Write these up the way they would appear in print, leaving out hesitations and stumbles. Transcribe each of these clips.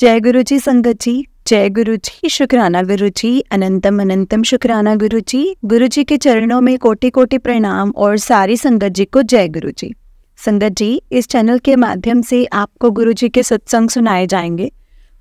जय गुरु जी संगत जी, जय गुरु जी, शुक्राना गुरु जी, अनंतम अनंतम शुक्राना गुरु जी। गुरु जी के चरणों में कोटि कोटि प्रणाम और सारी संगत जी को जय गुरु जी। संगत जी, इस चैनल के माध्यम से आपको गुरु जी के सत्संग सुनाए जाएंगे।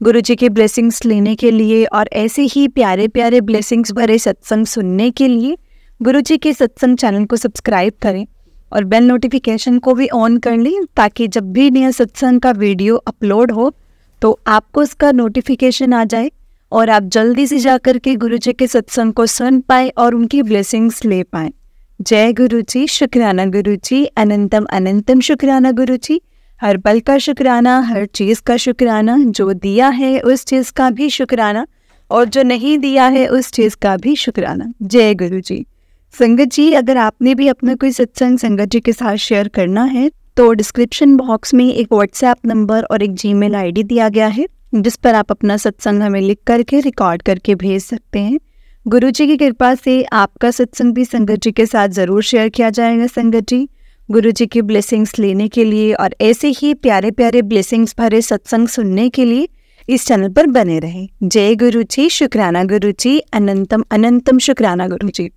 गुरु जी के ब्लेसिंग्स लेने के लिए और ऐसे ही प्यारे प्यारे ब्लेसिंग्स भरे सत्संग सुनने के लिए गुरु जी के सत्संग चैनल को सब्सक्राइब करें और बेल नोटिफिकेशन को भी ऑन कर लें, ताकि जब भी नया सत्संग का वीडियो अपलोड हो तो आपको उसका नोटिफिकेशन आ जाए और आप जल्दी से जाकर के गुरु जी के सत्संग को सुन पाए और उनकी ब्लेसिंग्स ले पाए। जय गुरु जी, शुक्राना गुरु जी, अनंतम अनंतम शुक्राना गुरु जी। हर पल का शुक्राना, हर चीज़ का शुक्राना, जो दिया है उस चीज़ का भी शुक्राना और जो नहीं दिया है उस चीज़ का भी शुक्राना। जय गुरु जी। संगत जी, अगर आपने भी अपना कोई सत्संग संगत जी के साथ शेयर करना है तो डिस्क्रिप्शन बॉक्स में एक व्हाट्सएप नंबर और एक जीमेल आईडी दिया गया है, जिस पर आप अपना सत्संग हमें लिख करके रिकॉर्ड करके भेज सकते हैं। गुरु जी की कृपा से आपका सत्संग भी संगत जी के साथ ज़रूर शेयर किया जाएगा। संगत जी, गुरु जी की ब्लेसिंग्स लेने के लिए और ऐसे ही प्यारे प्यारे ब्लेसिंग्स भरे सत्संग सुनने के लिए इस चैनल पर बने रहें। जय गुरु जी, शुक्राना गुरु जी, अनंतम अनंतम शुक्राना गुरु जी।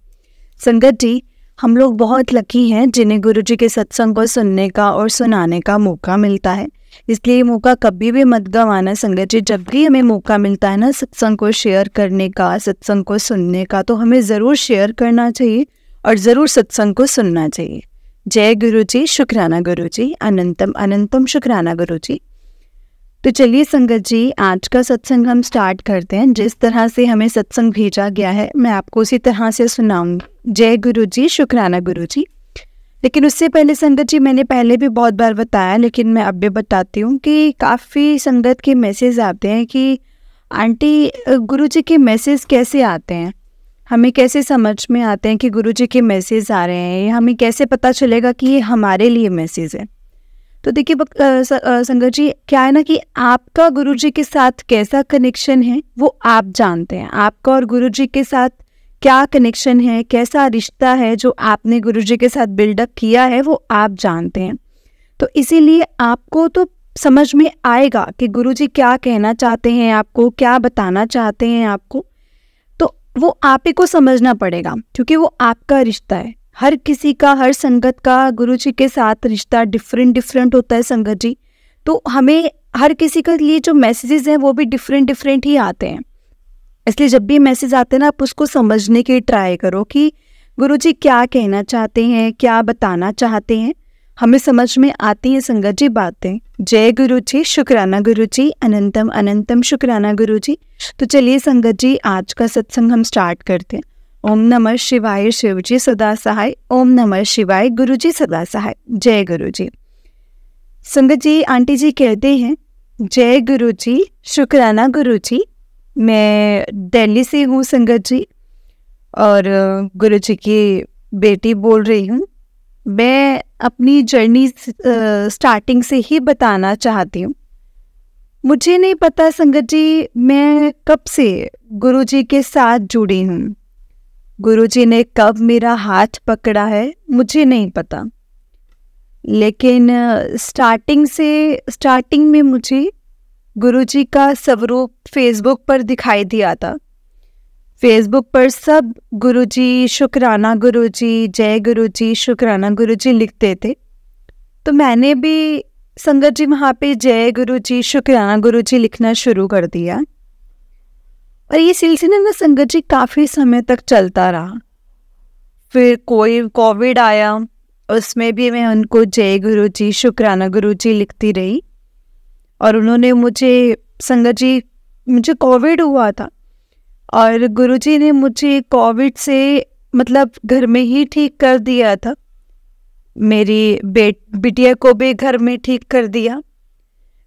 संगत जी, हम लोग बहुत लकी हैं जिन्हें गुरु जी के सत्संग को सुनने का और सुनाने का मौका मिलता है। इसलिए ये मौका कभी भी मत गंवाना संगत जी। जब भी हमें मौका मिलता है ना सत्संग को शेयर करने का, सत्संग को सुनने का, तो हमें ज़रूर शेयर करना चाहिए और ज़रूर सत्संग को सुनना चाहिए। जय गुरु जी, शुक्राना गुरु जी, अनंतम अनंतम शुक्राना गुरु जी। तो चलिए संगत जी, आज का सत्संग हम स्टार्ट करते हैं। जिस तरह से हमें सत्संग भेजा गया है मैं आपको उसी तरह से सुनाऊंगी। जय गुरु जी, शुक्राना गुरु जी। लेकिन उससे पहले संगत जी, मैंने पहले भी बहुत बार बताया लेकिन मैं अब भी बताती हूँ कि काफ़ी संगत के मैसेज आते हैं कि आंटी गुरु जी के मैसेज कैसे आते हैं, हमें कैसे समझ में आते हैं कि गुरु जी के मैसेज आ रहे हैं, हमें कैसे पता चलेगा कि ये हमारे लिए मैसेज है। तो देखिए संगत जी, क्या है ना कि आपका गुरु जी के साथ कैसा कनेक्शन है वो आप जानते हैं। आपका और गुरु जी के साथ क्या कनेक्शन है, कैसा रिश्ता है जो आपने गुरु जी के साथ बिल्डअप किया है, वो आप जानते हैं। तो इसीलिए आपको तो समझ में आएगा कि गुरु जी क्या कहना चाहते हैं, आपको क्या बताना चाहते हैं आपको, तो वो आप ही को समझना पड़ेगा, क्योंकि वो आपका रिश्ता है। हर किसी का, हर संगत का गुरु जी के साथ रिश्ता डिफरेंट होता है संगत जी। तो हमें हर किसी के लिए जो मैसेजेस हैं वो भी डिफरेंट ही आते हैं। इसलिए जब भी मैसेज आते हैं ना, आप उसको समझने की ट्राई करो कि गुरु जी क्या कहना चाहते हैं, क्या बताना चाहते हैं। हमें समझ में आती है संगत जी बातें। जय गुरु जी, शुक्राना गुरु जी, अनंतम अनंतम शुक्राना गुरु जी। तो चलिए संगत जी, आज का सत्संग हम स्टार्ट करते हैं। ओम नमः शिवाय, शिव जी सदा सहाय। ओम नमः शिवाय, गुरु जी सदा सहाय। जय गुरु जी। संगत जी, आंटी जी कहते हैं जय गुरु जी, शुक्राना गुरु जी। मैं दिल्ली से हूँ संगत जी और गुरु जी की बेटी बोल रही हूँ। मैं अपनी जर्नी स्टार्टिंग से ही बताना चाहती हूँ। मुझे नहीं पता संगत जी मैं कब से गुरु जी के साथ जुड़ी हूँ, गुरु जी ने कब मेरा हाथ पकड़ा है मुझे नहीं पता, लेकिन स्टार्टिंग में मुझे गुरु जी का स्वरूप फेसबुक पर दिखाई दिया था। फेसबुक पर सब गुरु जी, शुक्राना गुरु जी, जय गुरु जी, शुक्राना गुरु जी लिखते थे। तो मैंने भी संगत जी वहाँ पे जय गुरु जी, शुक्राना गुरु जी लिखना शुरू कर दिया और ये सिलसिला ना संगत जी काफ़ी समय तक चलता रहा। फिर कोई कोविड आया, उसमें भी मैं उनको जय गुरु जी, शुक्राना गुरु जी लिखती रही और उन्होंने मुझे, संगत जी मुझे कोविड हुआ था और गुरुजी ने मुझे कोविड से मतलब घर में ही ठीक कर दिया था। मेरी बिटिया को भी घर में ठीक कर दिया,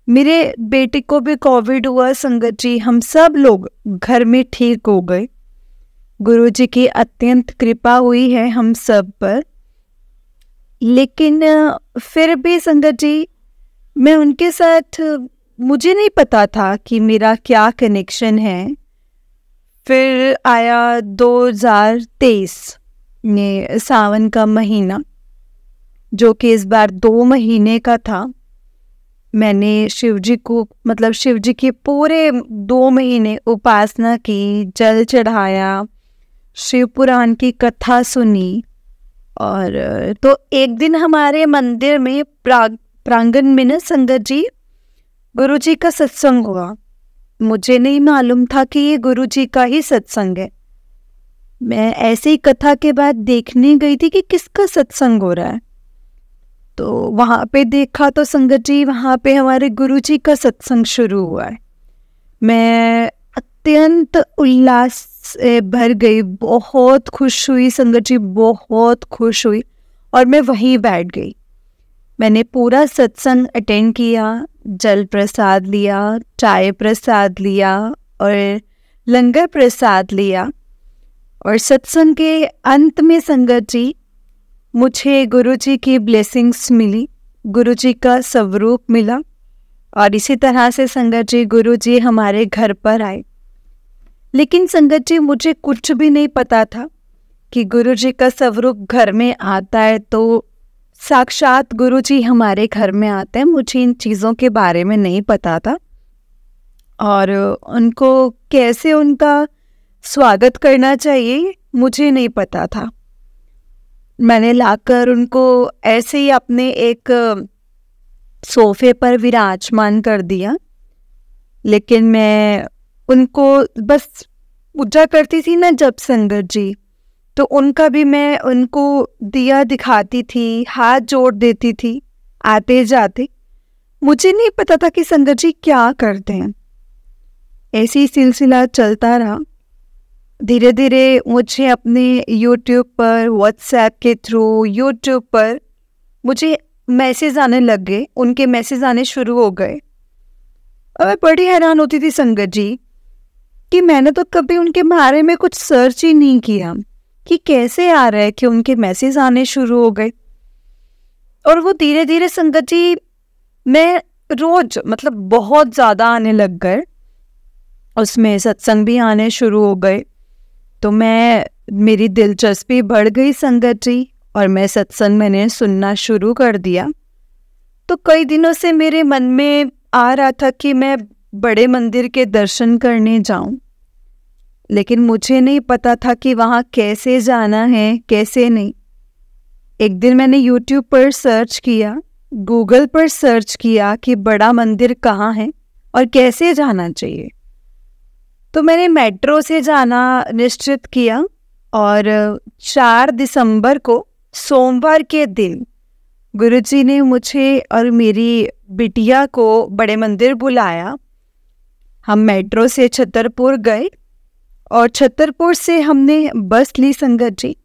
मेरे बेटे को भी कोविड हुआ संगत जी, हम सब लोग घर में ठीक हो गए। गुरुजी की अत्यंत कृपा हुई है हम सब पर। लेकिन फिर भी संगत जी मैं उनके साथ, मुझे नहीं पता था कि मेरा क्या कनेक्शन है। फिर आया 2023 में सावन का महीना, जो कि इस बार 2 महीने का था। मैंने शिव जी को मतलब शिव जी की पूरे 2 महीने उपासना की, जल चढ़ाया, शिव पुराण की कथा सुनी। और तो एक दिन हमारे मंदिर में प्रांगण में ना संगत जी गुरु जी का सत्संग हुआ। मुझे नहीं मालूम था कि ये गुरु जी का ही सत्संग है। मैं ऐसे ही कथा के बाद देखने गई थी कि किसका सत्संग हो रहा है। तो वहाँ पे देखा तो संगत जी वहाँ पे हमारे गुरु जी का सत्संग शुरू हुआ है। मैं अत्यंत उल्लास से भर गई, बहुत खुश हुई संगत जी, बहुत खुश हुई। और मैं वहीं बैठ गई। मैंने पूरा सत्संग अटेंड किया, जल प्रसाद लिया, चाय प्रसाद लिया और लंगर प्रसाद लिया। और सत्संग के अंत में संगत जी मुझे गुरु जी की ब्लेसिंग्स मिली, गुरु जी का स्वरूप मिला। और इसी तरह से संगत जी गुरु जी हमारे घर पर आए। लेकिन संगत जी मुझे कुछ भी नहीं पता था कि गुरु जी का स्वरूप घर में आता है तो साक्षात गुरु जी हमारे घर में आते हैं। मुझे इन चीज़ों के बारे में नहीं पता था और उनको कैसे उनका स्वागत करना चाहिए मुझे नहीं पता था। मैंने लाकर उनको ऐसे ही अपने एक सोफे पर विराजमान कर दिया। लेकिन मैं उनको बस पूजा करती थी ना जब संगत जी, तो उनका भी मैं उनको दिया दिखाती थी, हाथ जोड़ देती थी आते जाते। मुझे नहीं पता था कि संगत जी क्या करते हैं। ऐसे ही सिलसिला चलता रहा। धीरे धीरे मुझे अपने यूट्यूब पर, व्हाट्सएप के थ्रू, यूट्यूब पर मुझे मैसेज आने लग गए, उनके मैसेज आने शुरू हो गए। और मैं बड़ी हैरान होती थी संगत जी कि मैंने तो कभी उनके बारे में कुछ सर्च ही नहीं किया कि कैसे आ रहा है कि उनके मैसेज आने शुरू हो गए। और वो धीरे धीरे संगत जी मैं रोज मतलब बहुत ज़्यादा आने लग गए, उसमें सत्संग भी आने शुरू हो गए। तो मेरी दिलचस्पी बढ़ गई संगत जी और मैं सत्संग मैंने सुनना शुरू कर दिया। तो कई दिनों से मेरे मन में आ रहा था कि मैं बड़े मंदिर के दर्शन करने जाऊं, लेकिन मुझे नहीं पता था कि वहाँ कैसे जाना है कैसे नहीं। एक दिन मैंने यूट्यूब पर सर्च किया, गूगल पर सर्च किया कि बड़ा मंदिर कहाँ है और कैसे जाना चाहिए। तो मैंने मेट्रो से जाना निश्चित किया और 4 दिसंबर को सोमवार के दिन गुरुजी ने मुझे और मेरी बिटिया को बड़े मंदिर बुलाया। हम मेट्रो से छतरपुर गए और छतरपुर से हमने बस ली संगत जी।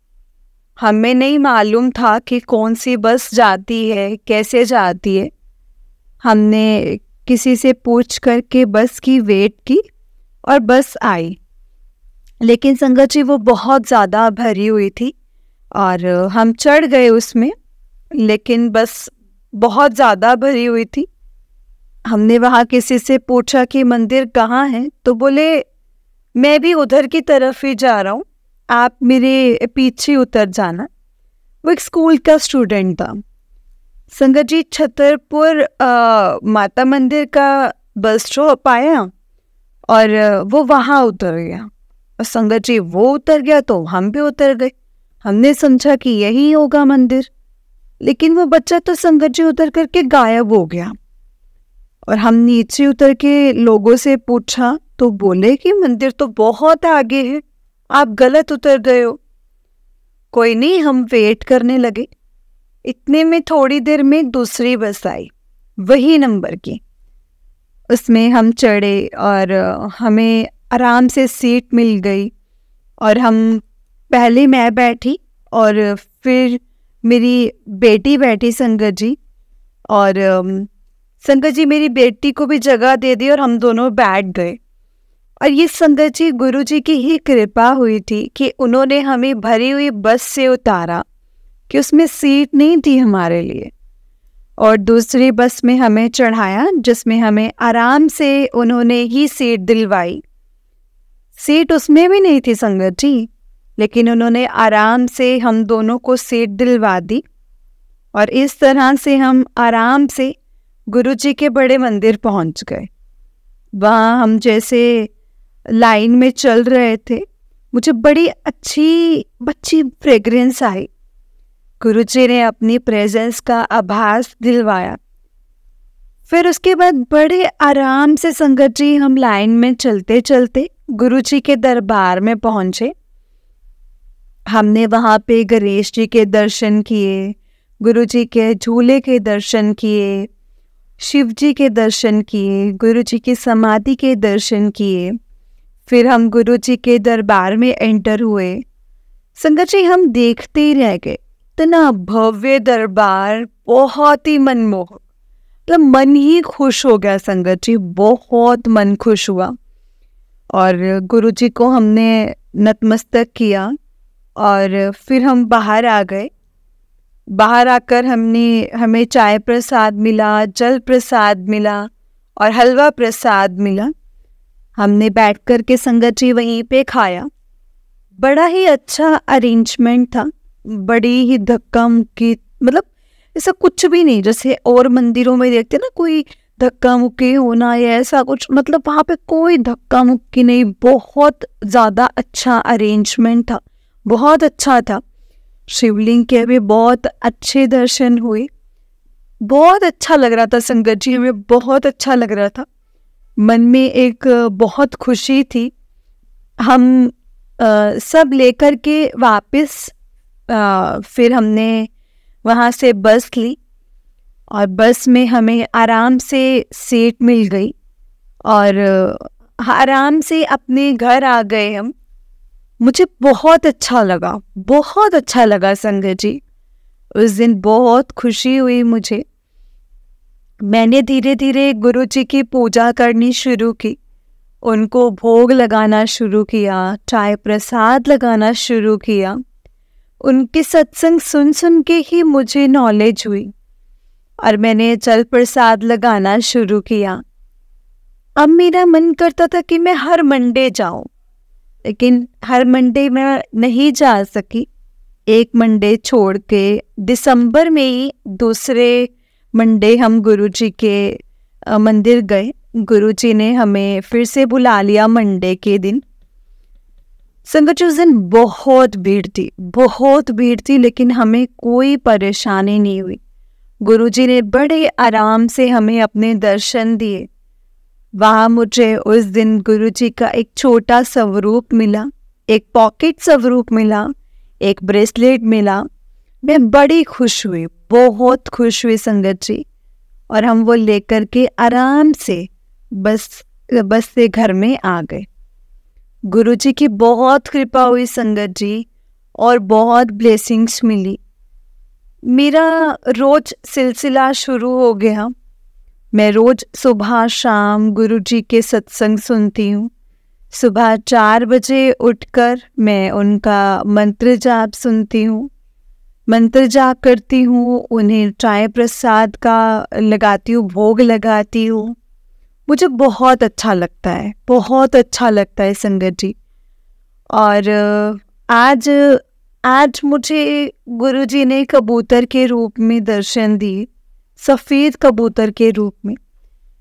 हमें नहीं मालूम था कि कौन सी बस जाती है, कैसे जाती है। हमने किसी से पूछ करके बस की वेट की और बस आई। लेकिन संगत जी वो बहुत ज़्यादा भरी हुई थी और हम चढ़ गए उसमें, लेकिन बस बहुत ज़्यादा भरी हुई थी। हमने वहाँ किसी से पूछा कि मंदिर कहाँ है, तो बोले मैं भी उधर की तरफ ही जा रहा हूँ, आप मेरे पीछे उतर जाना। वो एक स्कूल का स्टूडेंट था। संगत जी छतरपुर माता मंदिर का बस स्टॉप आया और वो वहाँ उतर गया। और संगत जी वो उतर गया तो हम भी उतर गए। हमने समझा कि यही होगा मंदिर, लेकिन वो बच्चा तो संगत जी उतर करके गायब हो गया। और हम नीचे उतर के लोगों से पूछा तो बोले कि मंदिर तो बहुत आगे है, आप गलत उतर गए हो। कोई नहीं, हम वेट करने लगे। इतने में थोड़ी देर में दूसरी बस आई, वही नंबर की। उसमें हम चढ़े और हमें आराम से सीट मिल गई। और हम पहले मैं बैठी और फिर मेरी बेटी बैठी संगत जी। और संगत जी मेरी बेटी को भी जगह दे दी और हम दोनों बैठ गए। और ये संगत जी गुरु जी की ही कृपा हुई थी कि उन्होंने हमें भरी हुई बस से उतारा, कि उसमें सीट नहीं थी हमारे लिए, और दूसरी बस में हमें चढ़ाया जिसमें हमें आराम से उन्होंने ही सीट दिलवाई। सीट उसमें भी नहीं थी संगत जी, लेकिन उन्होंने आराम से हम दोनों को सीट दिलवा दी। और इस तरह से हम आराम से गुरु जी के बड़े मंदिर पहुंच गए। वहाँ हम जैसे लाइन में चल रहे थे, मुझे बड़ी अच्छी फ्रेग्रेंस आई। गुरु जी ने अपनी प्रेजेंस का आभास दिलवाया। फिर उसके बाद बड़े आराम से संगत जी हम लाइन में चलते चलते गुरु जी के दरबार में पहुंचे। हमने वहाँ पे गणेश जी के दर्शन किए, गुरु जी के झूले के दर्शन किए, शिव जी के दर्शन किए, गुरु जी की समाधि के दर्शन किए। फिर हम गुरु जी के दरबार में एंटर हुए। संगत जी हम देखते ही रह गए, इतना भव्य दरबार, बहुत ही मनमोहक, मतलब मन ही खुश हो गया संगत जी, बहुत मन खुश हुआ। और गुरु जी को हमने नतमस्तक किया और फिर हम बाहर आ गए। बाहर आकर हमें चाय प्रसाद मिला, जल प्रसाद मिला और हलवा प्रसाद मिला। हमने बैठ कर के संगत जी वहीं पे खाया। बड़ा ही अच्छा अरेंजमेंट था, बड़ी ही धक्का मुक्की, मतलब ऐसा कुछ भी नहीं जैसे और मंदिरों में देखते ना कोई धक्का मुक्की होना या ऐसा कुछ, मतलब वहाँ पे कोई धक्का मुक्की नहीं। बहुत ज़्यादा अच्छा अरेंजमेंट था, बहुत अच्छा था। शिवलिंग के भी बहुत अच्छे दर्शन हुए, बहुत अच्छा लग रहा था संगत जी, हमें बहुत अच्छा लग रहा था। मन में एक बहुत खुशी थी। हम सब लेकर के वापस फिर हमने वहाँ से बस ली और बस में हमें आराम से सीट मिल गई और आराम से अपने घर आ गए हम। मुझे बहुत अच्छा लगा संगत जी। उस दिन बहुत खुशी हुई मुझे। मैंने धीरे धीरे गुरु जी की पूजा करनी शुरू की, उनको भोग लगाना शुरू किया, चाय प्रसाद लगाना शुरू किया। उनके सत्संग सुन सुन के ही मुझे नॉलेज हुई और मैंने जल प्रसाद लगाना शुरू किया। अब मेरा मन करता था कि मैं हर मंडे जाऊं, लेकिन हर मंडे मैं नहीं जा सकी। एक मंडे छोड़ के दिसंबर में ही दूसरे मंडे हम गुरुजी के मंदिर गए। गुरुजी ने हमें फिर से बुला लिया मंडे के दिन। संगत उस दिन बहुत भीड़ थी, लेकिन हमें कोई परेशानी नहीं हुई। गुरुजी ने बड़े आराम से हमें अपने दर्शन दिए। वहाँ मुझे उस दिन गुरुजी का एक छोटा स्वरूप मिला, एक पॉकेट स्वरूप मिला, एक ब्रेसलेट मिला। मैं बड़ी खुश हुई, बहुत खुश हुई संगत जी। और हम वो लेकर के आराम से बस से घर में आ गए। गुरुजी की बहुत कृपा हुई संगत जी, और बहुत ब्लेसिंग्स मिली। मेरा रोज सिलसिला शुरू हो गया। मैं रोज सुबह शाम गुरुजी के सत्संग सुनती हूँ। सुबह 4 बजे उठकर मैं उनका मंत्र जाप सुनती हूँ, मंत्र जाप करती हूँ, उन्हें चाय प्रसाद का लगाती हूँ, भोग लगाती हूँ। मुझे बहुत अच्छा लगता है, बहुत अच्छा लगता है संगत जी। और आज मुझे गुरुजी ने कबूतर के रूप में दर्शन दिए, सफ़ेद कबूतर के रूप में।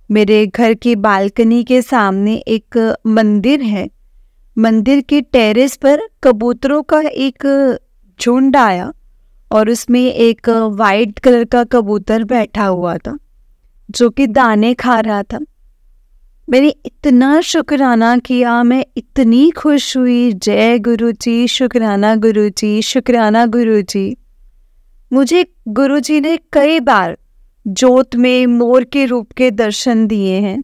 मेरे घर की बालकनी के सामने एक मंदिर है। मंदिर के टेरेस पर कबूतरों का एक झुंड आया और उसमें एक वाइट कलर का कबूतर बैठा हुआ था जो कि दाने खा रहा था। मैंने इतना शुक्राना किया, मैं इतनी खुश हुई। जय गुरुजी, शुक्राना गुरुजी, शुक्राना गुरुजी। मुझे गुरुजी ने कई बार जोत में मोर के रूप के दर्शन दिए हैं।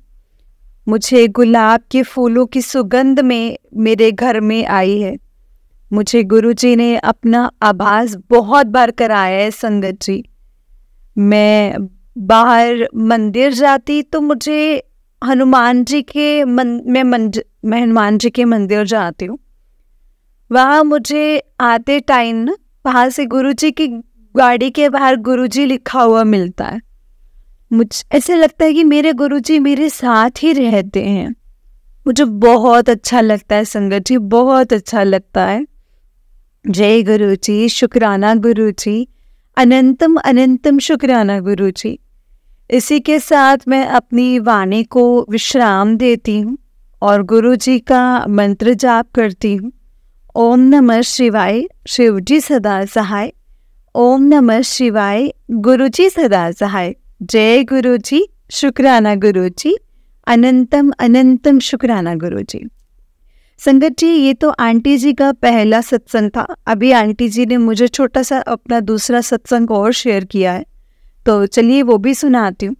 मुझे गुलाब के फूलों की सुगंध में मेरे घर में आई है। मुझे गुरुजी ने अपना आभास बहुत बार कराया है संगत जी। मैं बाहर मंदिर जाती तो मुझे हनुमान जी के मैं हनुमान जी के मंदिर जाती हूँ। वहाँ मुझे आते टाइम ना, वहाँ से गुरुजी की गाड़ी के बाहर गुरुजी लिखा हुआ मिलता है। मुझे ऐसे लगता है कि मेरे गुरुजी मेरे साथ ही रहते हैं। मुझे बहुत अच्छा लगता है संगत जी, बहुत अच्छा लगता है। जय गुरुजी, शुक्राना गुरुजी, अनंतम अनंतम शुक्राना गुरुजी। इसी के साथ मैं अपनी वाणी को विश्राम देती हूँ और गुरु जी का मंत्र जाप करती हूँ। ओम नमः शिवाय, शिव जी सदा सहाय। ओम नमः शिवाय, गुरु जी सदा सहाय। जय गुरु जी, शुक्राना गुरु जी, अनंतम अनंतम शुक्राना गुरु जी। संगत जी, ये तो आंटी जी का पहला सत्संग था। अभी आंटी जी ने मुझे छोटा सा अपना दूसरा सत्संग और शेयर किया है, तो चलिए वो भी सुनाती हूँ।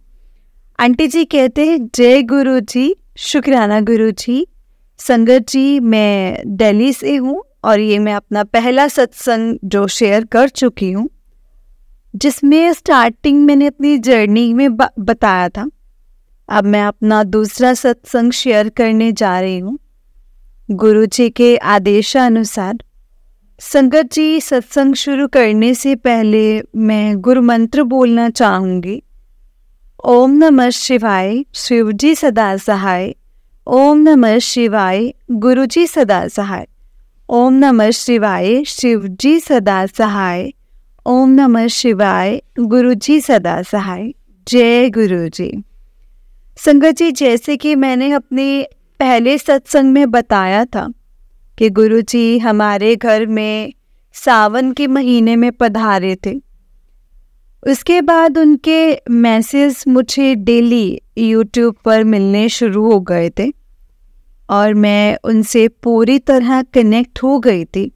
आंटी जी कहते हैं, जय गुरु जी, शुक्राना गुरु जी। संगत जी, मैं दिल्ली से हूँ और ये मैं अपना पहला सत्संग जो शेयर कर चुकी हूँ, जिसमें स्टार्टिंग मैंने अपनी जर्नी में बताया था। अब मैं अपना दूसरा सत्संग शेयर करने जा रही हूँ गुरु जी के आदेशानुसार। संगत जी, सत्संग शुरू करने से पहले मैं गुरु मंत्र बोलना चाहूँगी। ओम नमः शिवाय, शिव जी सदा सहाय। ओम नमः शिवाय, गुरु जी सदा सहाय। ओम नमः शिवाय, शिव जी सदा सहाय। ओम नमः शिवाय, गुरु जी सदा सहाय। जय गुरु जी। संगत जी, जैसे कि मैंने अपने पहले सत्संग में बताया था कि गुरु जी हमारे घर में सावन के महीने में पधारे थे। उसके बाद उनके मैसेज मुझे डेली यूट्यूब पर मिलने शुरू हो गए थे और मैं उनसे पूरी तरह कनेक्ट हो गई थी।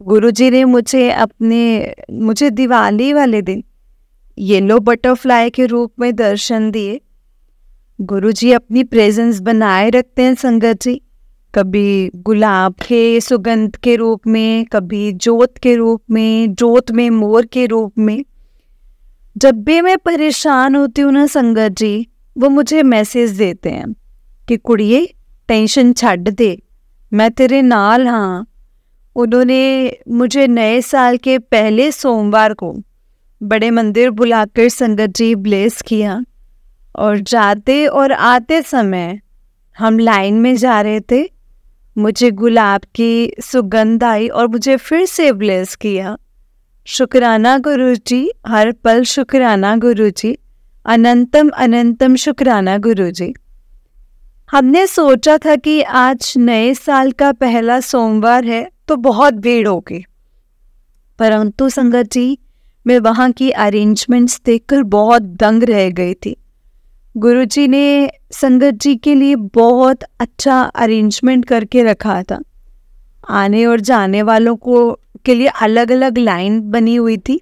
गुरु जी ने मुझे दिवाली वाले दिन येलो बटरफ्लाई के रूप में दर्शन दिए। गुरु जी अपनी प्रेजेंस बनाए रखते हैं संगत जी, कभी गुलाब के सुगंध के रूप में, कभी जोत के रूप में, जोत में मोर के रूप में। जब भी मैं परेशान होती हूँ ना संगत जी, वो मुझे मैसेज देते हैं कि कुड़िए टेंशन छड्ड दे, मैं तेरे नाल हाँ। उन्होंने मुझे नए साल के पहले सोमवार को बड़े मंदिर बुलाकर संगत जी ब्लेस किया और जाते और आते समय हम लाइन में जा रहे थे, मुझे गुलाब की सुगंध आई और मुझे फिर से ब्लेस किया। शुक्राना गुरु जी, हर पल शुक्राना गुरु जी, अनंतम अनंतम शुक्राना गुरु जी। हमने सोचा था कि आज नए साल का पहला सोमवार है तो बहुत भीड़ होगी, परंतु संगत जी, मैं वहाँ की अरेंजमेंट्स देखकर बहुत दंग रह गई थी। गुरुजी ने संगत जी के लिए बहुत अच्छा अरेंजमेंट करके रखा था। आने और जाने वालों के लिए अलग अलग लाइन बनी हुई थी।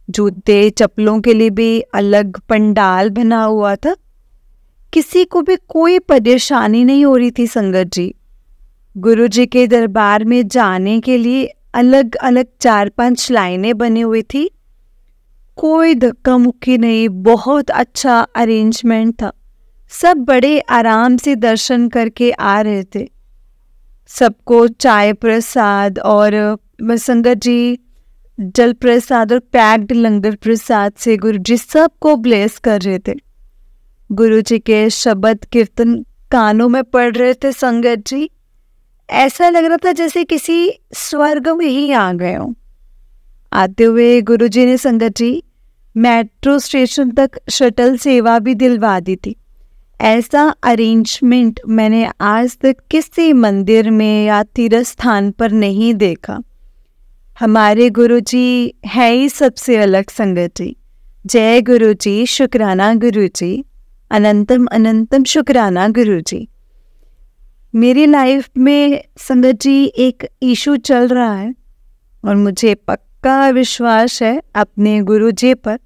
जूते चप्पलों के लिए भी अलग पंडाल बना हुआ था। किसी को भी कोई परेशानी नहीं हो रही थी संगत जी। गुरुजी के दरबार में जाने के लिए अलग अलग 4-5 लाइनें बनी हुई थी। कोई धक्का मुक्की नहीं, बहुत अच्छा अरेंजमेंट था। सब बड़े आराम से दर्शन करके आ रहे थे। सबको चाय प्रसाद और संगत जी जल प्रसाद और पैक्ड लंगर प्रसाद से गुरुजी सबको ब्लेस कर रहे थे। गुरुजी के शब्द कीर्तन कानों में पड़ रहे थे संगत जी। ऐसा लग रहा था जैसे किसी स्वर्ग में ही आ गए हों। आते हुए गुरुजी ने संगत जी मेट्रो स्टेशन तक शटल सेवा भी दिलवा दी थी। ऐसा अरेंजमेंट मैंने आज तक किसी मंदिर में या तीर्थ स्थान पर नहीं देखा। हमारे गुरुजी है ही सबसे अलग संगत जी। जय गुरुजी, शुक्राना गुरुजी, अनंतम अनंतम शुक्राना गुरुजी। मेरी लाइफ में संगत जी एक इशू चल रहा है और मुझे पक्का विश्वास है अपने गुरुजी पर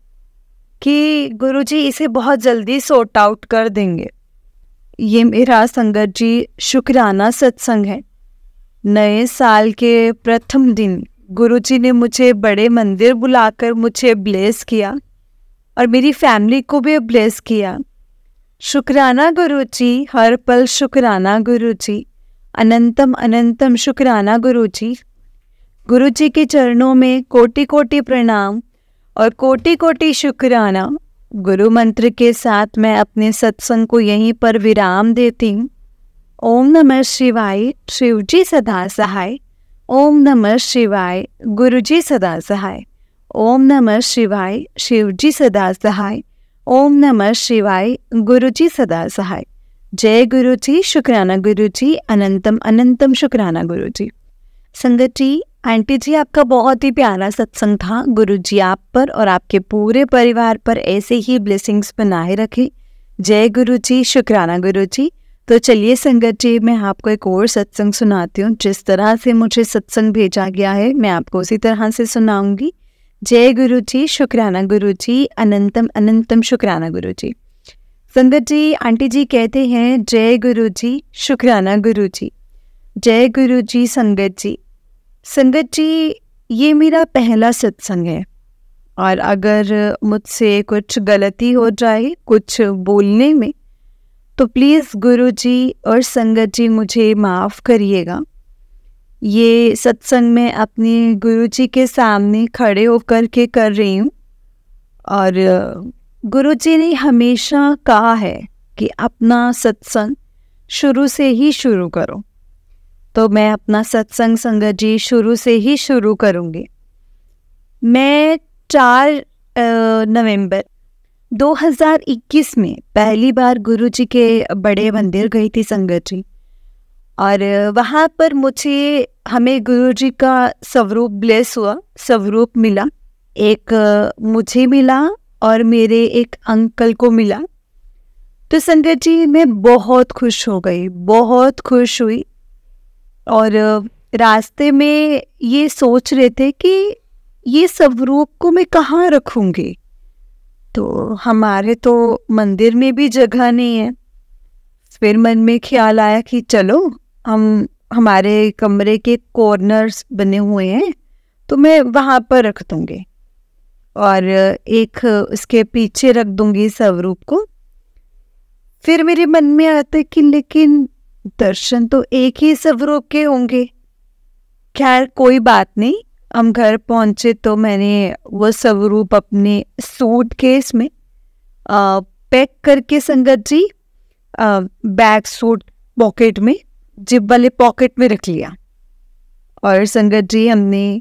कि गुरुजी इसे बहुत जल्दी सॉर्ट आउट कर देंगे। ये मेरा संगत जी शुक्राना सत्संग है। नए साल के प्रथम दिन गुरुजी ने मुझे बड़े मंदिर बुलाकर मुझे ब्लेस किया और मेरी फैमिली को भी ब्लेस किया। शुक्राना गुरुजी, हर पल शुक्राना गुरुजी, अनंतम अनंतम शुक्राना गुरुजी। गुरुजी के चरणों में कोटि कोटि प्रणाम और कोटि कोटि शुक्राना। गुरु मंत्र के साथ मैं अपने सत्संग को यहीं पर विराम देती हूँ। ओम नमः शिवाय, शिव जी सदा सहाय। ओम नमः शिवाय, गुरु जी सदा सहाय। ओम नमः शिवाय, शिव जी सदा सहाय। ओम नमः शिवाय। गुरुजी सदा सहाय। जय गुरुजी, शुक्राना गुरुजी, अनंतम अनंतम शुक्राना गुरुजी। संगत जी, आंटी जी आपका बहुत ही प्यारा सत्संग था। गुरुजी आप पर और आपके पूरे परिवार पर ऐसे ही ब्लेसिंग्स बनाए रखें। जय गुरुजी, शुक्राना गुरुजी। तो चलिए संगत जी, मैं आपको एक और सत्संग सुनाती हूँ। जिस तरह से मुझे सत्संग भेजा गया है मैं आपको उसी तरह से सुनाऊंगी। जय गुरुजी, शुक्राना गुरुजी, अनंतम अनंतम शुक्राना गुरुजी। संगत जी, आंटी जी कहते हैं जय गुरुजी, शुक्राना गुरुजी। जय गुरुजी। संगत जी, संगत जी ये मेरा पहला सत्संग है और अगर मुझसे कुछ गलती हो जाए कुछ बोलने में तो प्लीज़ गुरुजी और संगत जी मुझे माफ़ करिएगा। ये सत्संग मैं अपने गुरुजी के सामने खड़े होकर के कर रही हूँ और गुरुजी ने हमेशा कहा है कि अपना सत्संग शुरू से ही शुरू करो। तो मैं अपना सत्संग संगत जी शुरू से ही शुरू करूँगी। मैं 4 नवंबर 2021 में पहली बार गुरुजी के बड़े मंदिर गई थी संगत जी, और वहाँ पर हमें गुरुजी का स्वरूप ब्लेस हुआ, स्वरूप मिला। एक मुझे मिला और मेरे एक अंकल को मिला। तो संगत जी मैं बहुत खुश हो गई, बहुत खुश हुई। और रास्ते में ये सोच रहे थे कि ये स्वरूप को मैं कहाँ रखूँगी। तो हमारे तो मंदिर में भी जगह नहीं है। फिर मन में ख्याल आया कि चलो हमारे कमरे के कॉर्नर्स बने हुए हैं तो मैं वहाँ पर रख दूँगी और एक उसके पीछे रख दूँगी स्वरूप को। फिर मेरे मन में आता है कि लेकिन दर्शन तो एक ही स्वरूप के होंगे। खैर कोई बात नहीं, हम घर पहुँचे तो मैंने वो स्वरूप अपने सूटकेस में पैक करके संगत जी बैक सूट पॉकेट में जिप वाले पॉकेट में रख लिया। और संगत जी हमने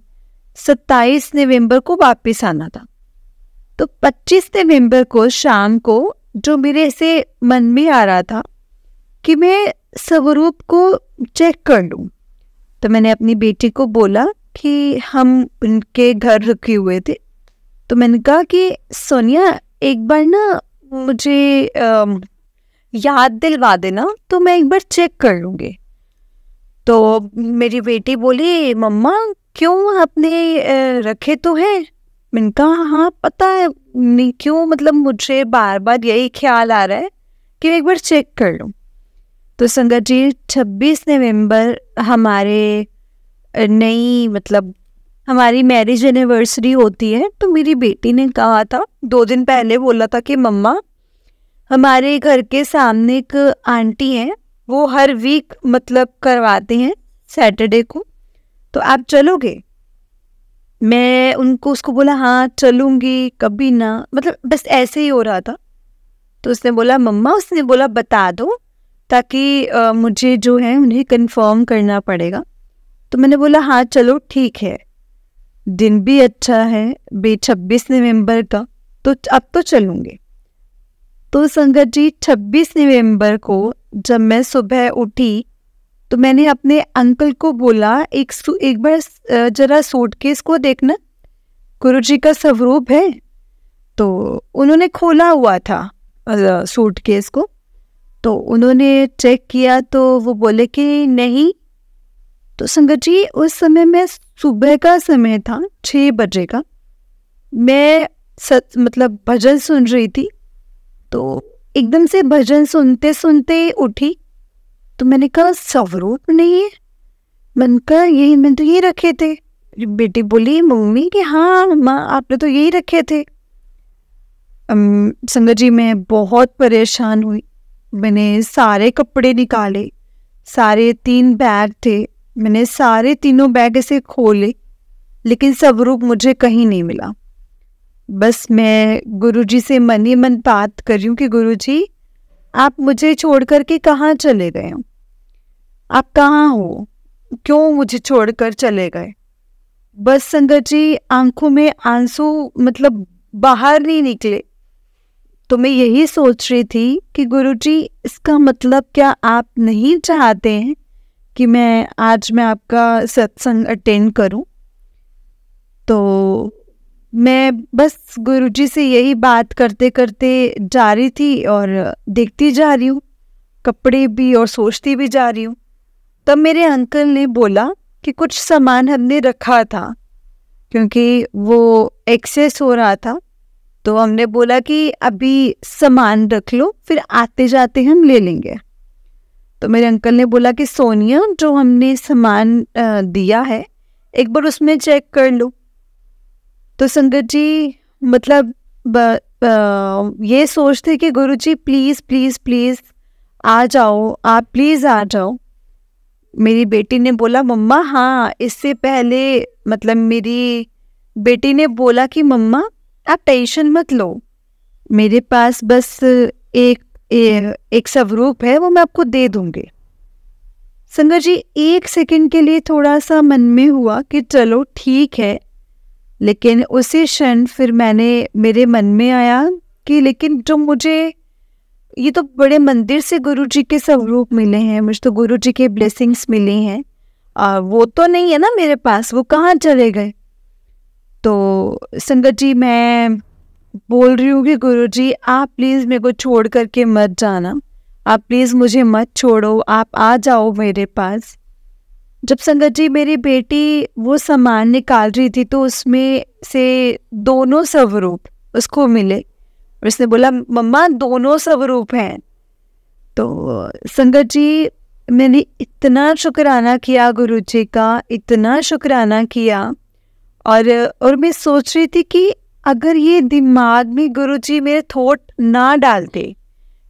27 नवंबर को वापस आना था। तो 25 नवंबर को शाम को जो मेरे ऐसे मन में आ रहा था कि मैं स्वरूप को चेक कर लूँ, तो मैंने अपनी बेटी को बोला कि हम उनके घर रुके हुए थे। तो मैंने कहा कि सोनिया एक बार ना मुझे याद दिलवा देना तो मैं एक बार चेक कर लूँगी। तो मेरी बेटी बोली मम्मा क्यों आपने रखे तो हैं। मैंने कहा हाँ पता है नहीं क्यों, मतलब मुझे बार बार यही ख्याल आ रहा है कि मैं एक बार चेक कर लूँ। तो संगत जी 26 नवंबर हमारे हमारी मैरिज एनिवर्सरी होती है। तो मेरी बेटी ने कहा था 2 दिन पहले बोला था कि मम्मा हमारे घर के सामने एक आंटी हैं, वो हर वीक करवाते हैं सैटरडे को, तो आप चलोगे। मैं उसको बोला हाँ चलूँगी, कभी ना, बस ऐसे ही हो रहा था। तो उसने बोला बता दो ताकि मुझे जो है उन्हें कंफर्म करना पड़ेगा। तो मैंने बोला हाँ चलो ठीक है, दिन भी अच्छा है 26 नवंबर का, तो अब तो चलूँगी। तो संगत जी 26 नवंबर को जब मैं सुबह उठी तो मैंने अपने अंकल को बोला एक बार जरा सूटकेस को देखना, गुरुजी का स्वरूप है। तो उन्होंने खोला हुआ था सूटकेस को, तो उन्होंने चेक किया तो वो बोले कि नहीं। तो संगत जी उस समय में सुबह का समय था 6 बजे का, मैं भजन सुन रही थी। तो एकदम से भजन सुनते सुनते उठी। तो मैंने कहा स्वरूप नहीं है। मैंने कहा मैंने तो यही रखे थे। बेटी बोली मम्मी कि हाँ माँ आपने तो यही रखे थे। संगत जी मैं बहुत परेशान हुई। मैंने सारे कपड़े निकाले, सारे 3 बैग थे, मैंने सारे तीनों बैग ऐसे खोले, लेकिन स्वरूप मुझे कहीं नहीं मिला। बस मैं गुरुजी से मन ही मन बात कर रही हूँ कि गुरुजी आप मुझे छोड़ कर के कहाँ चले गए हो, आप कहाँ हो, क्यों मुझे छोड़कर चले गए। बस संगत जी आंखों में आंसू बाहर नहीं निकले। तो मैं यही सोच रही थी कि गुरुजी, इसका मतलब क्या आप नहीं चाहते हैं कि मैं आपका सत्संग अटेंड करूं? तो मैं बस गुरुजी से यही बात करते करते जा रही थी और देखती जा रही हूँ कपड़े भी और सोचती भी जा रही हूँ। तब मेरे अंकल ने बोला कि कुछ सामान हमने रखा था, क्योंकि वो एक्सेस हो रहा था, तो हमने बोला कि अभी सामान रख लो, फिर आते जाते हम ले लेंगे। तो मेरे अंकल ने बोला कि सोनिया, जो हमने सामान दिया है एक बार उसमें चेक कर लो। तो संगत जी, मतलब ये सोचते कि गुरुजी प्लीज़ प्लीज़ प्लीज़ आ जाओ, आप प्लीज़ आ जाओ। मेरी बेटी ने बोला मम्मा, हाँ, इससे पहले मतलब मेरी बेटी ने बोला कि मम्मा आप टेंशन मत लो, मेरे पास बस एक स्वरूप है, वो मैं आपको दे दूंगी। संगत जी, एक सेकंड के लिए थोड़ा सा मन में हुआ कि चलो ठीक है, लेकिन उसी क्षण फिर मेरे मन में आया कि लेकिन जो मुझे ये तो बड़े मंदिर से गुरुजी के स्वरूप मिले हैं, मुझे तो गुरुजी के ब्लेसिंग्स मिले हैं, वो तो नहीं है ना मेरे पास, वो कहाँ चले गए? तो संगत जी, मैं बोल रही हूँ कि गुरुजी आप प्लीज़ मेरे को छोड़ करके मत जाना, आप प्लीज़ मुझे मत छोड़ो, आप आ जाओ मेरे पास। जब संगत जी मेरी बेटी वो सामान निकाल रही थी तो उसमें से दोनों स्वरूप उसको मिले, और उसने बोला मम्मा दोनों स्वरूप हैं। तो संगत जी, मैंने इतना शुक्राना किया गुरुजी का, इतना शुक्राना किया, और मैं सोच रही थी कि अगर ये दिमाग में गुरुजी मेरे थॉट ना डालते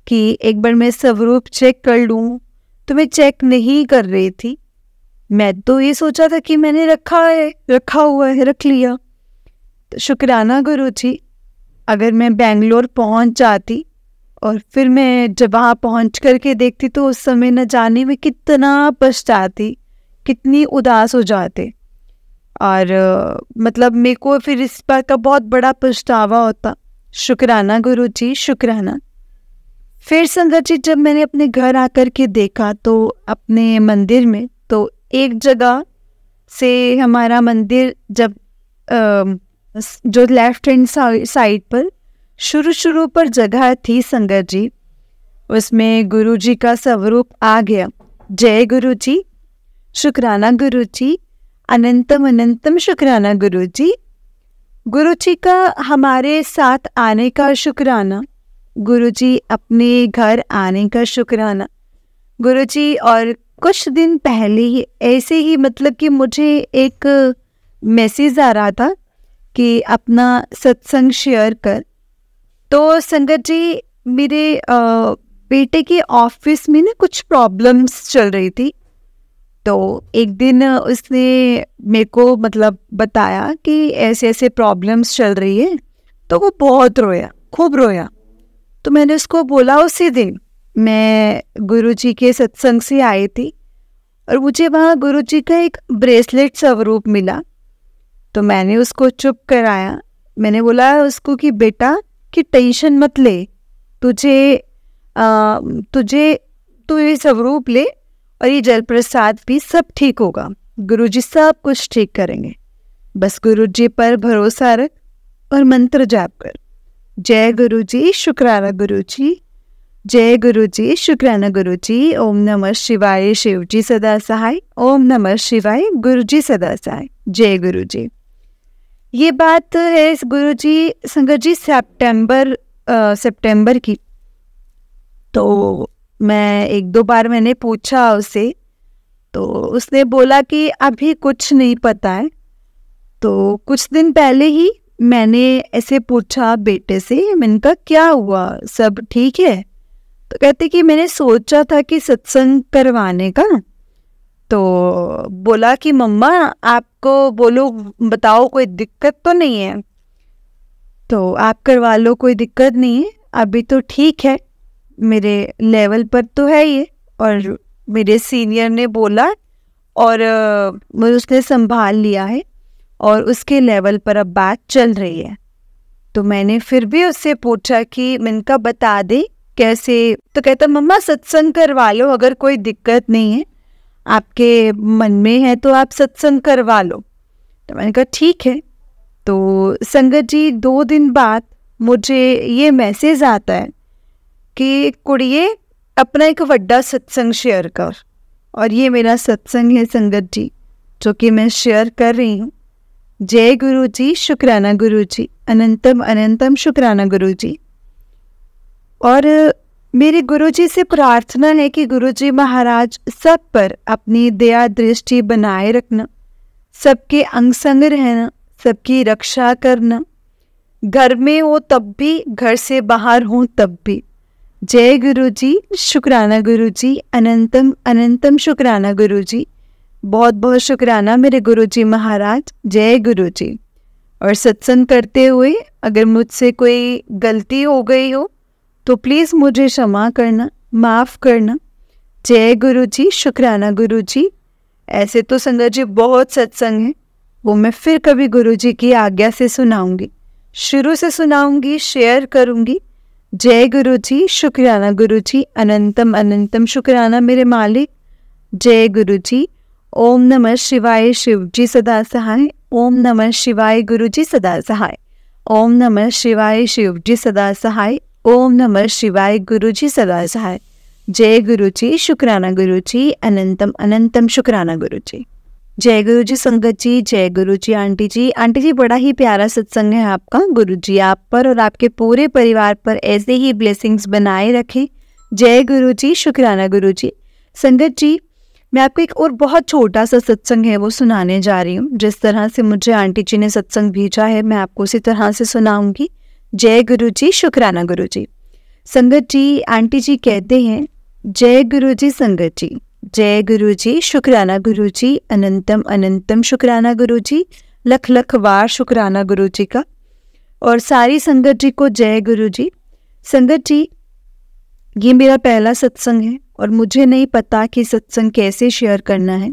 कि एक बार मैं स्वरूप चेक कर लूँ, तो मैं चेक नहीं कर रही थी। मैं तो ये सोचा था कि मैंने रखा हुआ है, रख लिया। तो शुक्राना गुरुजी, अगर मैं बेंगलोर पहुंच जाती और फिर मैं जब वहाँ पहुँच करके देखती तो उस समय न जाने में कितना पछताती, कितनी उदास हो जाते, और मतलब मेरे को फिर इस बात का बहुत बड़ा पछतावा होता। शुक्राना गुरुजी, शुक्राना। फिर संगत जी, जब मैंने अपने घर आकर के देखा तो अपने मंदिर में, तो एक जगह से हमारा मंदिर जब जो लेफ्ट हैंड साइड पर शुरू पर जगह थी संगत जी, उसमें गुरुजी का स्वरूप आ गया। जय गुरुजी, शुक्राना गुरुजी, अनंतम अनंतम शुक्राना गुरुजी। गुरुजी का हमारे साथ आने का शुक्राना, गुरुजी अपने घर आने का शुक्राना गुरुजी। और कुछ दिन पहले ही ऐसे ही मतलब कि मुझे एक मैसेज आ रहा था कि अपना सत्संग शेयर कर। तो संगत जी, मेरे बेटे के ऑफिस में ना कुछ प्रॉब्लम्स चल रही थी, तो एक दिन उसने मेरे को मतलब बताया कि ऐसे ऐसे प्रॉब्लम्स चल रही है, तो वो बहुत रोया, खूब रोया। तो मैंने उसको बोला, उसी दिन मैं गुरुजी के सत्संग से आई थी और मुझे वहाँ गुरुजी का एक ब्रेसलेट स्वरूप मिला, तो मैंने उसको चुप कराया। मैंने बोला उसको कि बेटा कि टेंशन मत ले, तू ये स्वरूप ले और ये जल प्रसाद भी, सब ठीक होगा, गुरुजी सब कुछ ठीक करेंगे, बस गुरुजी पर भरोसा रख और मंत्र जाप कर। जय गुरुजी, शुक्राना गुरुजी, जय गुरुजी, शुक्राना गुरुजी। ओम नमः शिवाय, शिवजी सदा सहाय। ओम नमः शिवाय, गुरुजी सदा सहाय। जय गुरुजी। ये बात है गुरुजी संगत जी सितंबर की। तो मैं एक दो बार मैंने पूछा उससे, तो उसने बोला कि अभी कुछ नहीं पता है। तो कुछ दिन पहले ही मैंने ऐसे पूछा बेटे से, मैंने कहा क्या हुआ, सब ठीक है? तो कहते कि मैंने सोचा था कि सत्संग करवाने का, तो बोला कि मम्मा आपको बोलो, बताओ कोई दिक्कत तो नहीं है? तो आप करवा लो, कोई दिक्कत नहीं है, अभी तो ठीक है, मेरे लेवल पर तो है ये, और मेरे सीनियर ने बोला और मुझे उसने संभाल लिया है और उसके लेवल पर अब बात चल रही है। तो मैंने फिर भी उससे पूछा कि मैंने कहा बता दे कैसे, तो कहता मम्मा सत्संग करवा लो, अगर कोई दिक्कत नहीं है, आपके मन में है तो आप सत्संग करवा लो। तो मैंने कहा ठीक है। तो संगत जी 2 दिन बाद मुझे ये मैसेज आता है कि कुड़िए अपना एक वड्डा सत्संग शेयर कर, और ये मेरा सत्संग है संगत जी जो कि मैं शेयर कर रही हूँ। जय गुरु जी, शुक्राना गुरु जी, अनंतम अनंतम शुक्राना गुरु जी। और मेरे गुरु जी से प्रार्थना है कि गुरु जी महाराज सब पर अपनी दया दृष्टि बनाए रखना, सबके अंग संग रहना, सबकी रक्षा करना, घर में हो तब भी, घर से बाहर हो तब भी। जय गुरु जी, शुक्राना गुरु जी, अनंतम अनंतम शुक्राना गुरु जी। बहुत बहुत शुक्राना मेरे गुरु जी महाराज। जय गुरु जी। और सत्संग करते हुए अगर मुझसे कोई गलती हो गई हो तो प्लीज़ मुझे क्षमा करना, माफ़ करना। जय गुरु जी, शुक्राना गुरु जी। ऐसे तो संगत जी बहुत सत्संग है, वो मैं फिर कभी गुरु जी की आज्ञा से सुनाऊंगी, शुरू से सुनाऊंगी, शेयर करूंगी। जय गुरु जी, शुक्राना गुरु जी, अनंतम अनंतम शुक्राना मेरे मालिक। जय गुरु जी। ओम नमः शिवाय, शिव जी सदा सहाय। ओम नमः शिवाय, गुरु जी सदा सहाय। ओम नमः शिवाय, शिव जी सदा सहाय। ओम नमः शिवाय, गुरु जी सदा सहाय। जय गुरु जी, शुक्राना गुरु जी, अनंतम अनंतम शुक्राना गुरु जी। जय गुरु जी संगत जी, जय गुरु जी आंटी जी। आंटी जी बड़ा ही प्यारा सत्संग है आपका। गुरु जी आप पर और आपके पूरे परिवार पर ऐसे ही ब्लेसिंग्स बनाए रखें। जय गुरु जी, शुक्राना गुरु जी। संगत जी मैं आपको एक और बहुत छोटा सा सत्संग है वो सुनाने जा रही हूँ। जिस तरह से मुझे आंटी जी ने सत्संग भेजा है मैं आपको उसी तरह से सुनाऊंगी। जय गुरु जी, शुक्राना गुरु जी। संगत जी आंटी जी कहते हैं, जय गुरु जी संगत जी, जय गुरु जी, शुक्राना गुरु जी, अनंतम अनंतम शुक्राना गुरु जी, लख लख वार शुक्राना गुरु जी का। और सारी संगत जी को जय गुरु जी। संगत जी ये मेरा पहला सत्संग है और मुझे नहीं पता कि सत्संग कैसे शेयर करना है,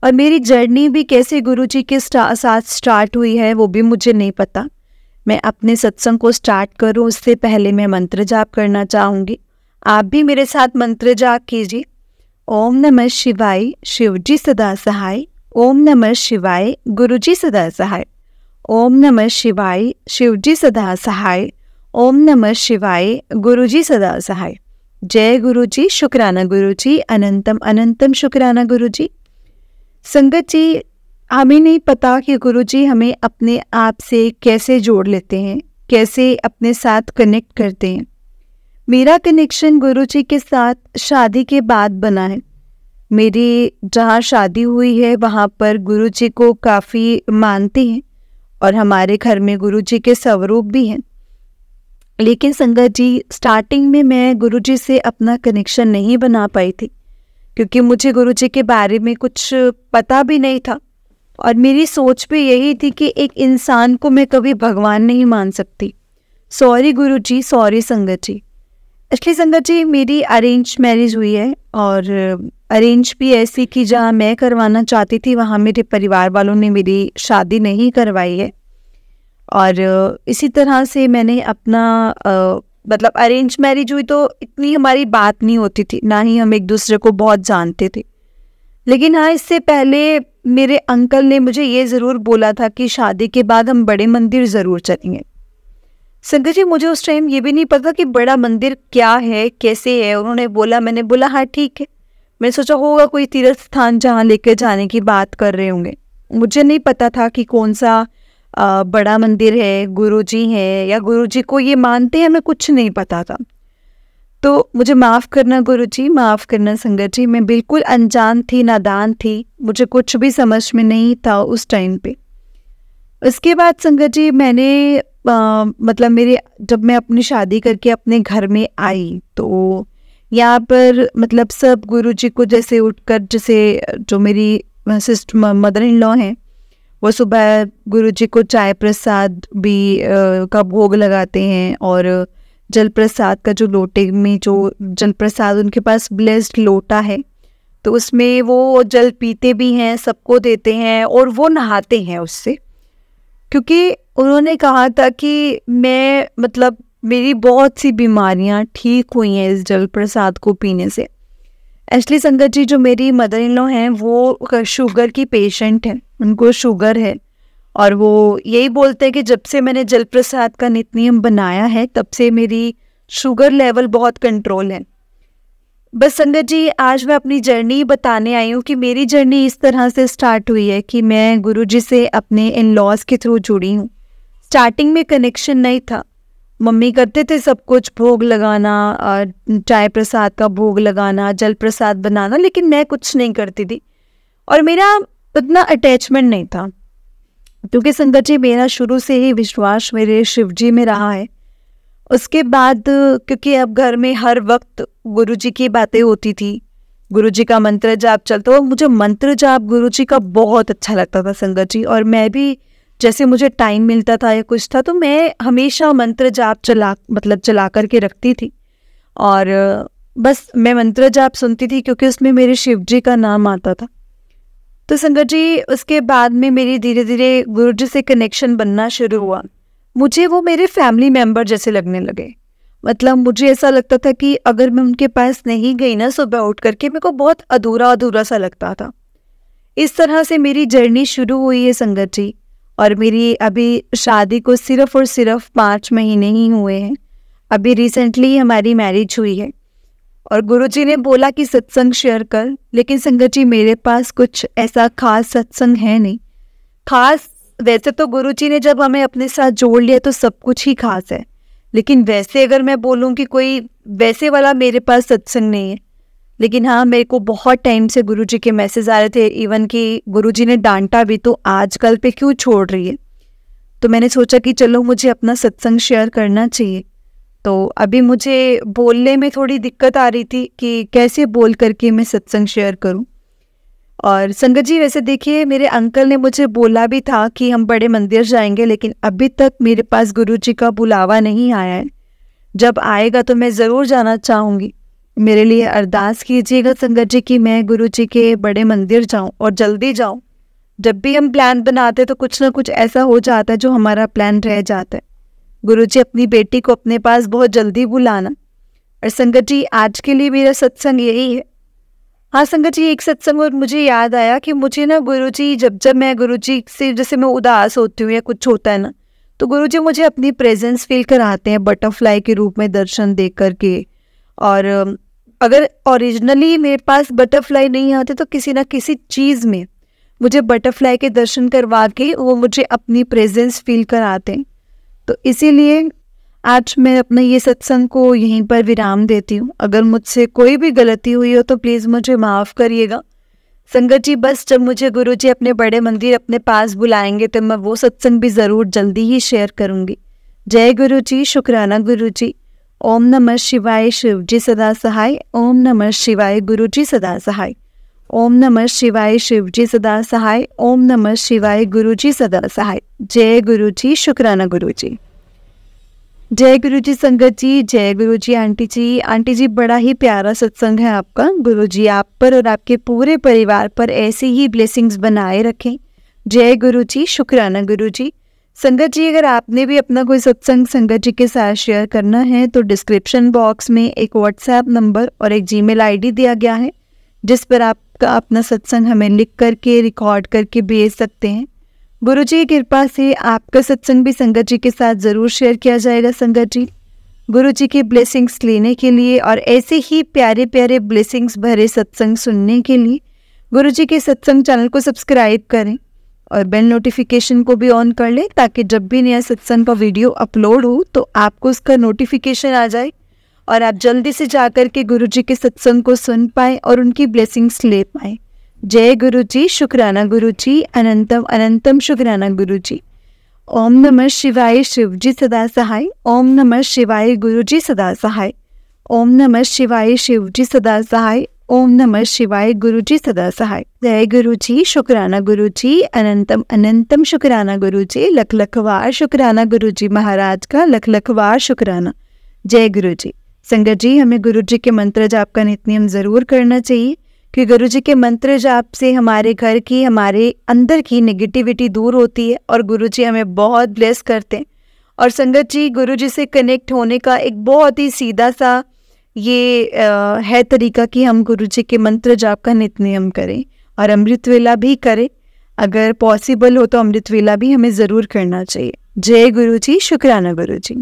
और मेरी जर्नी भी कैसे गुरु जी के साथ स्टार्ट हुई है वो भी मुझे नहीं पता। मैं अपने सत्संग को स्टार्ट करूं उससे पहले मैं मंत्र जाप करना चाहूँगी। आप भी मेरे साथ मंत्र जाप कीजिए। ओम नमः शिवाय, शिव जी सदा सहाय। ओम नमः शिवाय, गुरु जी सदा सहाय। ओम नमः शिवाय, शिव जी सदा सहाय। ओम नमः शिवाय, गुरु जी सदा सहाय। जय गुरु जी, शुक्राना गुरु जी, अनंतम अनंतम शुक्राना गुरु जी। संगत जी हमें नहीं पता कि गुरु जी हमें अपने आप से कैसे जोड़ लेते हैं, कैसे अपने साथ कनेक्ट करते हैं। मेरा कनेक्शन गुरु जी के साथ शादी के बाद बना है। मेरी जहाँ शादी हुई है वहाँ पर गुरु जी को काफ़ी मानते हैं और हमारे घर में गुरु जी के स्वरूप भी हैं। लेकिन संगत जी स्टार्टिंग में मैं गुरु जी से अपना कनेक्शन नहीं बना पाई थी, क्योंकि मुझे गुरु जी के बारे में कुछ पता भी नहीं था और मेरी सोच भी यही थी कि एक इंसान को मैं कभी भगवान नहीं मान सकती। सॉरी गुरु जी, सॉरी संगत जी। इसलिए संगत जी मेरी अरेंज मैरिज हुई है, और अरेंज भी ऐसी कि जहाँ मैं करवाना चाहती थी वहाँ मेरे परिवार वालों ने मेरी शादी नहीं करवाई है। और इसी तरह से मैंने अपना मतलब अरेंज मैरिज हुई तो इतनी हमारी बात नहीं होती थी, ना ही हम एक दूसरे को बहुत जानते थे। लेकिन हाँ, इससे पहले मेरे अंकल ने मुझे ये ज़रूर बोला था कि शादी के बाद हम बड़े मंदिर ज़रूर चलेंगे। संगत जी मुझे उस टाइम ये भी नहीं पता कि बड़ा मंदिर क्या है, कैसे है। उन्होंने बोला, मैंने बोला हाँ ठीक है। मैंने सोचा होगा कोई तीर्थ स्थान जहाँ लेकर जाने की बात कर रहे होंगे। मुझे नहीं पता था कि कौन सा बड़ा मंदिर है, गुरुजी हैं या गुरुजी को ये मानते हैं, हमें कुछ नहीं पता था। तो मुझे माफ़ करना गुरुजी, माफ़ करना संगत जी। मैं बिल्कुल अनजान थी, नादान थी, मुझे कुछ भी समझ में नहीं था उस टाइम पे। उसके बाद संगत जी मैंने मतलब मेरे जब मैं अपनी शादी करके अपने घर में आई तो यहाँ पर मतलब सब गुरुजी को जैसे उठकर, जैसे जो मेरी सिस्टर मदर इन लॉ हैं वो सुबह गुरुजी को चाय प्रसाद भी का भोग लगाते हैं, और जल प्रसाद का जो लोटे में जो जल प्रसाद उनके पास ब्लेस्ड लोटा है तो उसमें वो जल पीते भी हैं, सबको देते हैं और वो नहाते हैं उससे। क्योंकि उन्होंने कहा था कि मैं मतलब मेरी बहुत सी बीमारियां ठीक हुई हैं इस जल प्रसाद को पीने से। एक्चुअली संगत जी, जो मेरी मदर इन लॉ हैं वो शुगर की पेशेंट हैं, उनको शुगर है, और वो यही बोलते हैं कि जब से मैंने जल प्रसाद का नित्य नियम बनाया है तब से मेरी शुगर लेवल बहुत कंट्रोल है। बस संगत जी, आज मैं अपनी जर्नी बताने आई हूँ कि मेरी जर्नी इस तरह से स्टार्ट हुई है कि मैं गुरुजी से अपने इन लॉज के थ्रू जुड़ी हूँ। स्टार्टिंग में कनेक्शन नहीं था, मम्मी करते थे सब कुछ, भोग लगाना, चाय प्रसाद का भोग लगाना, जल प्रसाद बनाना, लेकिन मैं कुछ नहीं करती थी और मेरा उतना अटैचमेंट नहीं था, क्योंकि संगत जी मेरा शुरू से ही विश्वास मेरे शिव जी में रहा है। उसके बाद क्योंकि अब घर में हर वक्त गुरुजी की बातें होती थी, गुरुजी का मंत्र जाप चलता, और मुझे मंत्र जाप गुरुजी का बहुत अच्छा लगता था संगत जी। और मैं भी जैसे मुझे टाइम मिलता था या कुछ था तो मैं हमेशा मंत्र जाप चला करके रखती थी, और बस मैं मंत्र जाप सुनती थी क्योंकि उसमें मेरे शिव जी का नाम आता था। तो संगत जी, उसके बाद में मेरी धीरे धीरे गुरुजी से कनेक्शन बनना शुरू हुआ। मुझे वो मेरे फैमिली मेंबर जैसे लगने लगे। मतलब मुझे ऐसा लगता था कि अगर मैं उनके पास नहीं गई ना सुबह उठ करके, मेरे को बहुत अधूरा अधूरा सा लगता था। इस तरह से मेरी जर्नी शुरू हुई है संगत जी। और मेरी अभी शादी को सिर्फ और सिर्फ 5 महीने ही हुए हैं। अभी रिसेंटली हमारी मैरिज हुई है और गुरुजी ने बोला कि सत्संग शेयर कर, लेकिन संगत जी मेरे पास कुछ ऐसा खास सत्संग है नहीं। खास वैसे तो गुरुजी ने जब हमें अपने साथ जोड़ लिया तो सब कुछ ही खास है, लेकिन वैसे अगर मैं बोलूँ कि कोई वैसे वाला मेरे पास सत्संग नहीं है। लेकिन हाँ, मेरे को बहुत टाइम से गुरुजी के मैसेज आ रहे थे, इवन कि गुरुजी ने डांटा भी तो आजकल पे क्यों छोड़ रही है। तो मैंने सोचा कि चलो मुझे अपना सत्संग शेयर करना चाहिए। तो अभी मुझे बोलने में थोड़ी दिक्कत आ रही थी कि कैसे बोल करके मैं सत्संग शेयर करूं। और संगत जी, वैसे देखिए, मेरे अंकल ने मुझे बोला भी था कि हम बड़े मंदिर जाएंगे, लेकिन अभी तक मेरे पास गुरुजी का बुलावा नहीं आया है। जब आएगा तो मैं ज़रूर जाना चाहूँगी। मेरे लिए अरदास कीजिएगा संगत जी कि मैं गुरुजी के बड़े मंदिर जाऊँ और जल्दी जाऊँ। जब भी हम प्लान बनाते तो कुछ ना कुछ ऐसा हो जाता है जो हमारा प्लान रह जाता है। गुरुजी अपनी बेटी को अपने पास बहुत जल्दी बुलाना। और संगत जी, आज के लिए मेरा सत्संग यही है। हाँ संगत जी, एक सत्संग और मुझे याद आया कि मुझे ना गुरुजी, जब मैं गुरुजी से, जैसे मैं उदास होती हूँ या कुछ होता है ना, तो गुरुजी मुझे अपनी प्रेजेंस फील कराते हैं बटरफ्लाई के रूप में दर्शन दे करके। और अगर ओरिजिनली मेरे पास बटरफ्लाई नहीं आते तो किसी ना किसी चीज़ में मुझे बटरफ्लाई के दर्शन करवा के वो मुझे अपनी प्रेजेंस फील कराते हैं। तो इसीलिए आज मैं अपने ये सत्संग को यहीं पर विराम देती हूँ। अगर मुझसे कोई भी गलती हुई हो तो प्लीज़ मुझे माफ़ करिएगा संगत जी। बस जब मुझे गुरुजी अपने बड़े मंदिर अपने पास बुलाएंगे तो मैं वो सत्संग भी ज़रूर जल्दी ही शेयर करूँगी। जय गुरुजी, शुक्राना गुरुजी। ओम नमः शिवाय, शिव जी सदा सहाय। ओम नमः शिवाय, गुरुजी सदा सहाय। ओम नमः शिवाय, शिव जी सदा सहाय। ओम नमः शिवाय, गुरुजी सदा सहाय। जय गुरुजी, शुक्राना गुरुजी। जय गुरुजी संगत जी, जय गुरुजी आंटी जी। आंटी जी, बड़ा ही प्यारा सत्संग है आपका। गुरुजी आप पर और आपके पूरे परिवार पर ऐसी ही ब्लेसिंग्स बनाए रखें। जय गुरुजी, शुक्राना गुरुजी। संगत जी, अगर आपने भी अपना कोई सत्संग संगत जी के साथ शेयर करना है तो डिस्क्रिप्शन बॉक्स में एक व्हाट्सएप नंबर और एक जीमेल आईडी दिया गया है, जिस पर आपका अपना सत्संग हमें लिख करके रिकॉर्ड करके भेज सकते हैं। गुरुजी की कृपा से आपका सत्संग भी संगत जी के साथ ज़रूर शेयर किया जाएगा। संगत जी, गुरुजी की ब्लेसिंग्स लेने के लिए और ऐसे ही प्यारे प्यारे ब्लेसिंग्स भरे सत्संग सुनने के लिए गुरुजी के सत्संग चैनल को सब्सक्राइब करें और बेल नोटिफिकेशन को भी ऑन कर लें, ताकि जब भी नया सत्संग का वीडियो अपलोड हो तो आपको उसका नोटिफिकेशन आ जाए और आप जल्दी से जाकर के गुरुजी के सत्संग को सुन पाएँ और उनकी ब्लेसिंग्स ले पाएँ। जय गुरुजी, शुक्राना गुरुजी। अनंतम अनंतम शुक्राना गुरुजी। ओम नमः शिवाय, शिव जी सदा सहाय। ओम नमः शिवाय, गुरुजी सदा सहाय। ओम नमः शिवाय, शिव जी सदा सहाय। ओम नमः शिवाय, गुरुजी सदा सहाय। जय गुरुजी, शुक्राना गुरुजी। अनंतम अनंतम शुक्राना गुरुजी। लख लखवार शुक्राना गुरुजी महाराज का, लख लखवार शुक्राना। जय गुरुजी। संगत जी, हमें गुरुजी के मंत्र जाप का नित्य नियम ज़रूर करना चाहिए, कि गुरु जी के मंत्र जाप से हमारे घर की, हमारे अंदर की नेगेटिविटी दूर होती है और गुरु जी हमें बहुत ब्लेस करते हैं। और संगत जी, गुरु जी से कनेक्ट होने का एक बहुत ही सीधा सा ये है तरीका कि हम गुरु जी के मंत्र जाप का नित्य नियम करें और अमृत वेला भी करें। अगर पॉसिबल हो तो अमृत वेला भी हमें ज़रूर करना चाहिए। जय गुरु जी, शुक्राना गुरु जी।